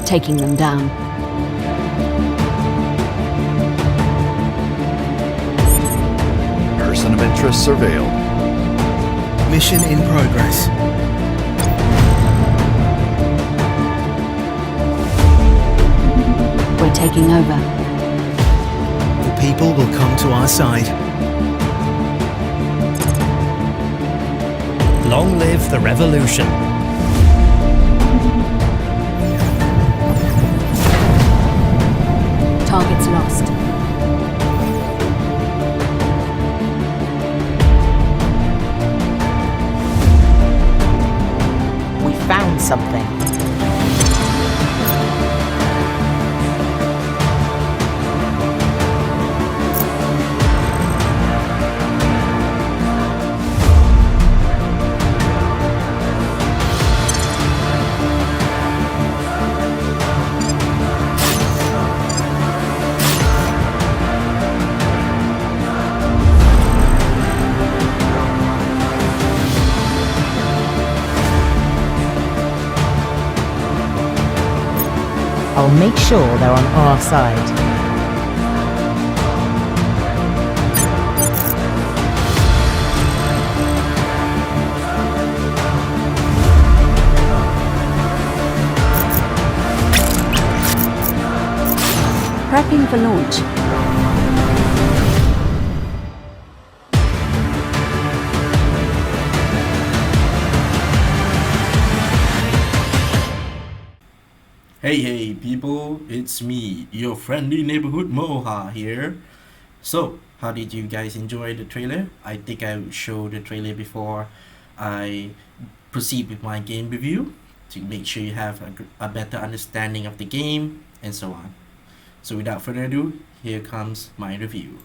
Taking them down. Person of interest surveilled. Mission in progress. We're taking over. The people will come to our side. Long live the revolution. Targets lost. We found something. I'll make sure they're on our side. Prepping for launch. Hey people, it's me, your friendly neighborhood Moha here. So, how did you guys enjoy the trailer? I think I would show the trailer before I proceed with my game review to make sure you have a better understanding of the game and so on. So without further ado, here comes my review.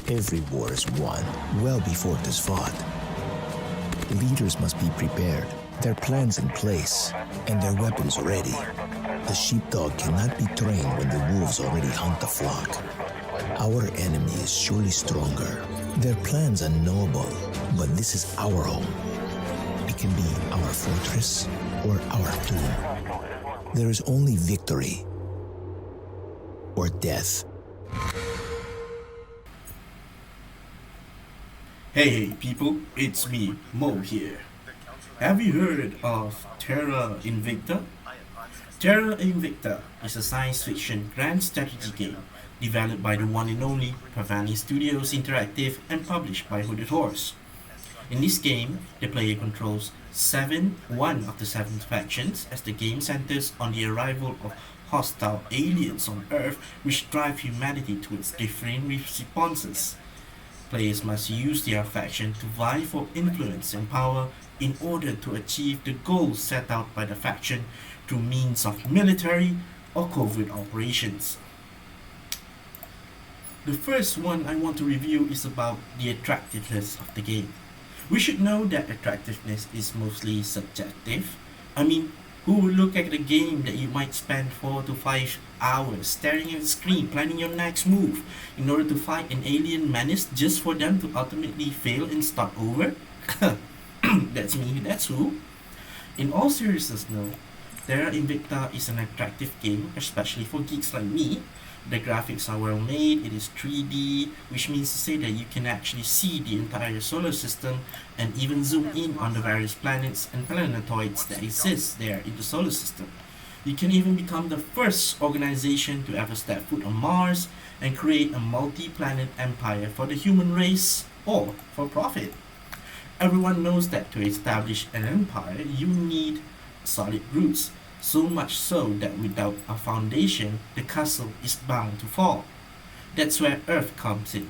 Every war is won well before it is fought. Leaders must be prepared, their plans in place, and their weapons ready. The sheepdog cannot be trained when the wolves already hunt the flock. Our enemy is surely stronger. Their plans unknowable, but this is our home. It can be our fortress or our tomb. There is only victory or death. Hey people, it's me, Mo here. Have you heard of Terra Invicta? Terra Invicta is a science fiction grand strategy game developed by the one and only Pavani Studios Interactive and published by Hooded Horse. In this game, the player controls one of the 7 factions as the game centers on the arrival of hostile aliens on Earth which drive humanity towards differing responses. Players must use their faction to vie for influence and power in order to achieve the goals set out by the faction through means of military or covert operations. The first one I want to review is about the attractiveness of the game. We should know that attractiveness is mostly subjective. I mean, who would look at a game that you might spend 4 to 5 hours staring at the screen, planning your next move in order to fight an alien menace just for them to ultimately fail and start over? That's me, that's who. In all seriousness though, Terra Invicta is an attractive game, especially for geeks like me. The graphics are well made, it is 3D, which means to say that you can actually see the entire solar system and even zoom in on the various planets and planetoids that exist there in the solar system. You can even become the first organization to ever step foot on Mars and create a multi-planet empire for the human race or for profit. Everyone knows that to establish an empire, you need solid roots, so much so that without a foundation, the castle is bound to fall. That's where Earth comes in.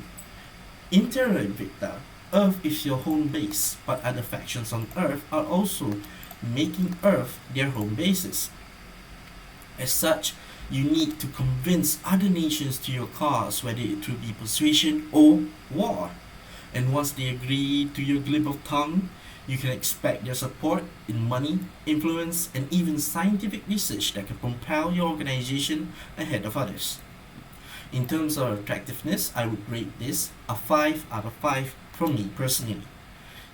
In Terra Invicta, Earth is your home base, but other factions on Earth are also making Earth their home bases. As such, you need to convince other nations to your cause, whether it through be persuasion or war. And once they agree to your glib of tongue, you can expect their support in money, influence, and even scientific research that can propel your organization ahead of others. In terms of attractiveness, I would rate this a 5 out of 5 from me personally.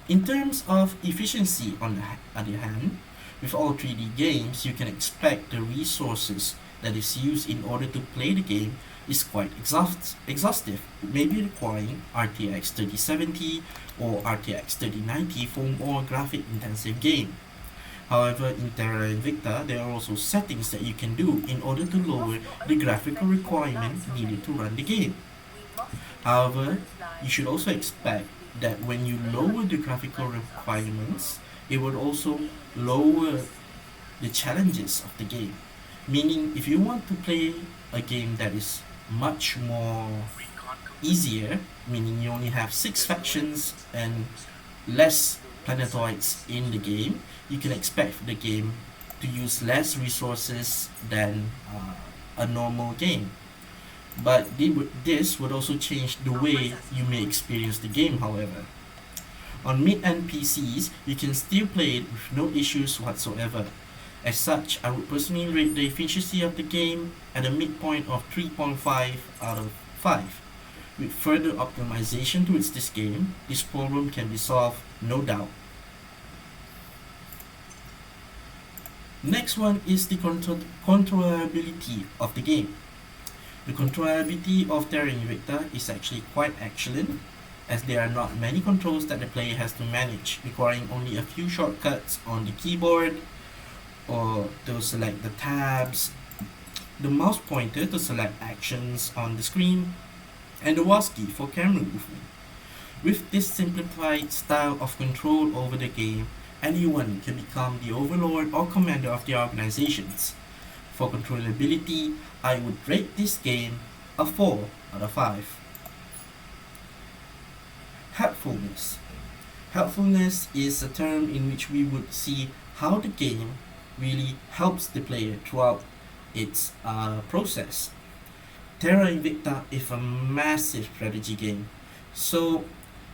In terms of efficiency, on the other hand, with all 3D games, you can expect the resources that is used in order to play the game is quite exhaustive, maybe requiring RTX 3070 or RTX 3090 for more graphic intensive game. However, in Terra Invicta, there are also settings that you can do in order to lower the graphical requirement needed to run the game. However, you should also expect that when you lower the graphical requirements, it would also lower the challenges of the game. Meaning, if you want to play a game that is much more easier, meaning you only have 6 factions and less planetoids in the game, you can expect the game to use less resources than a normal game. But this would also change the way you may experience the game, however. On mid-end PCs, you can still play it with no issues whatsoever. As such, I would personally rate the efficiency of the game at a midpoint of 3.5 out of 5. With further optimization towards this game, this problem can be solved, no doubt. Next one is the controllability of the game. The controllability of Terra Invicta is actually quite excellent, as there are not many controls that the player has to manage, requiring only a few shortcuts on the keyboard, or to select the tabs, the mouse pointer to select actions on the screen, and the WASD key for camera movement. With this simplified style of control over the game, anyone can become the overlord or commander of the organizations. For controllability, I would rate this game a 4 out of 5. Helpfulness. Helpfulness is a term in which we would see how the game really helps the player throughout its process. Terra Invicta is a massive strategy game, so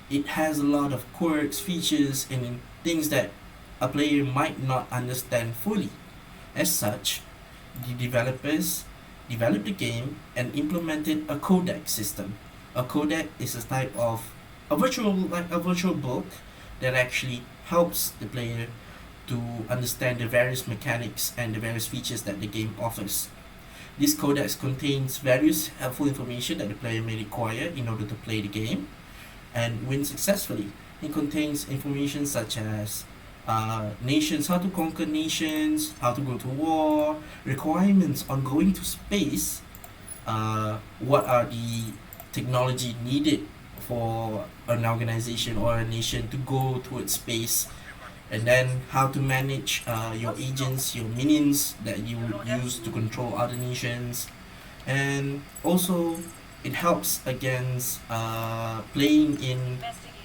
it has a lot of quirks, features, and things that a player might not understand fully. As such, the developers developed the game and implemented a codec system. A codec is a type of a virtual book that actually helps the player to understand the various mechanics and the various features that the game offers. This codex contains various helpful information that the player may require in order to play the game and win successfully. It contains information such as nations, how to conquer nations, how to go to war, requirements on going to space, what are the technology needed for an organization or a nation to go towards space, and then how to manage your agents, your minions that you would use to control other nations. And also it helps against playing in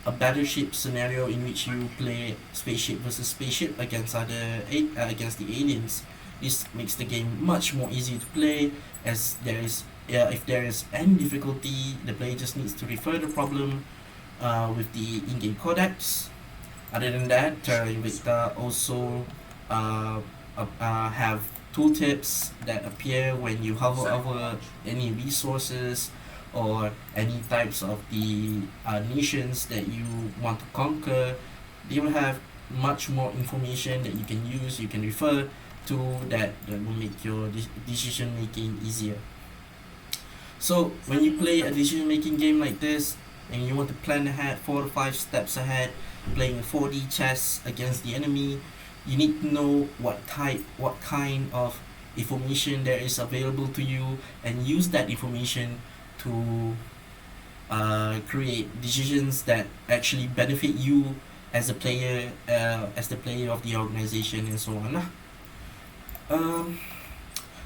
a battleship scenario in which you play spaceship versus spaceship against against the aliens. This makes the game much more easy to play, as there is if there is any difficulty, the player just needs to refer the problem with the in-game codex. Other than that, Terra Invicta also have tooltips that appear when you hover over any resources or any types of the nations that you want to conquer. They will have much more information that you can use, you can refer to, that will make your decision making easier. So when you play a decision making game like this and you want to plan ahead 4 to 5 steps ahead, playing a 4D chess against the enemy, you need to know what kind of information that is available to you and use that information to create decisions that actually benefit you as a player, as the player of the organization, and so on lah.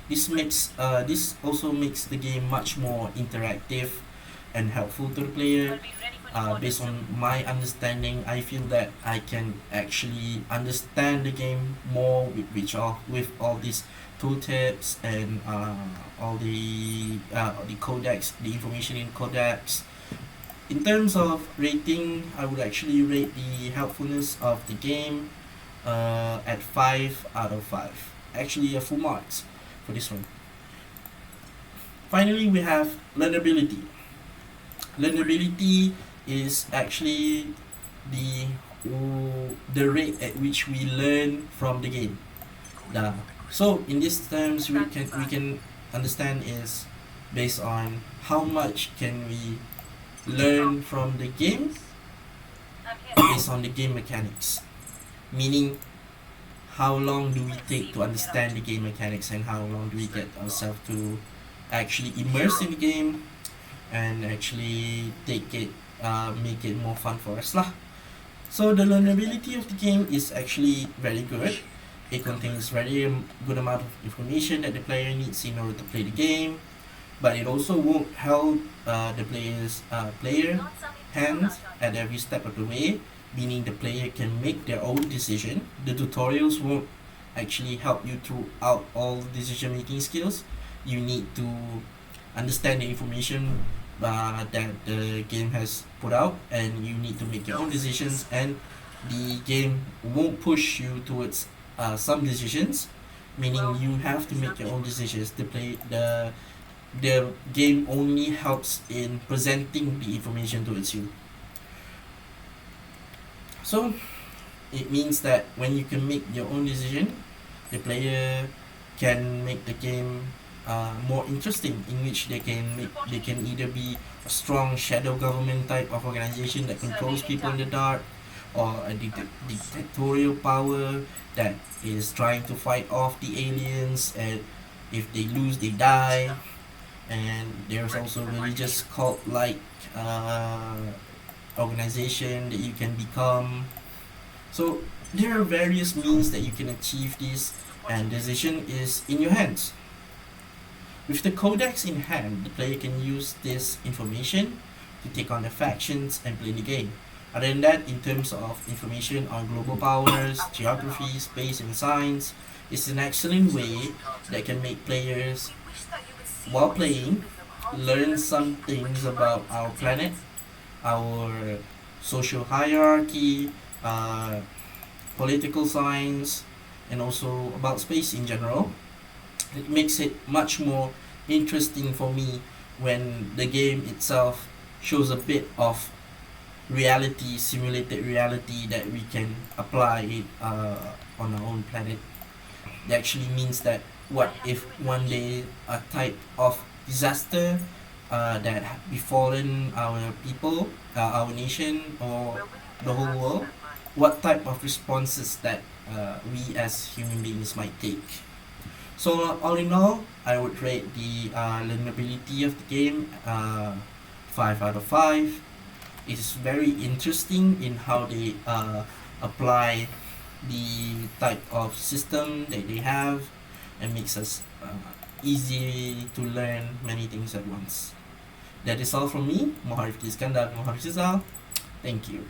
This also makes the game much more interactive and helpful to the player. Based on my understanding, I feel that I can actually understand the game more with all these tooltips and all the codex, the information in codex. In terms of rating, I would actually rate the helpfulness of the game at 5 out of 5. Actually, a full marks for this one. Finally, we have learnability. Learnability is actually the rate at which we learn from the game. So in these terms, we can understand is based on how much can we learn from the game based on the game mechanics, meaning how long do we take to understand the game mechanics and how long do we get ourselves to actually immerse in the game and actually make it more fun for us lah. So the learnability of the game is actually very good. It contains very good amount of information that the player needs in order to play the game, but it also won't hold the player hands at every step of the way, meaning the player can make their own decision. The tutorials won't actually help you throughout all decision making skills. You need to understand the information that the game has put out, and you need to make your own decisions, and the game won't push you towards some decisions, meaning you have to make your own decisions. The game only helps in presenting the information towards you. So it means that when you can make your own decision, the player can make the game more interesting, in which they can either be a strong shadow government type of organization that controls people in the dark, or a dictatorial power that is trying to fight off the aliens, and if they lose they die. And there's also religious cult like organization that you can become. So there are various means that you can achieve this, and decision is in your hands. With the codex in hand, the player can use this information to take on the factions and play the game. Other than that, in terms of information on global powers, geography, space, and science, it's an excellent way that can make players, while playing, learn some things about our planet, our social hierarchy, political science, and also about space in general. It makes it much more interesting for me when the game itself shows a bit of reality, simulated reality, that we can apply it on our own planet. It actually means that what if one day a type of disaster that befallen our people, our nation, or the whole world, what type of responses that we as human beings might take. So all in all, I would rate the learnability of the game 5 out of 5. It's very interesting in how they apply the type of system that they have, and makes us easy to learn many things at once. That is all from me, Moharif Iskandar Moharif Rizal. Thank you.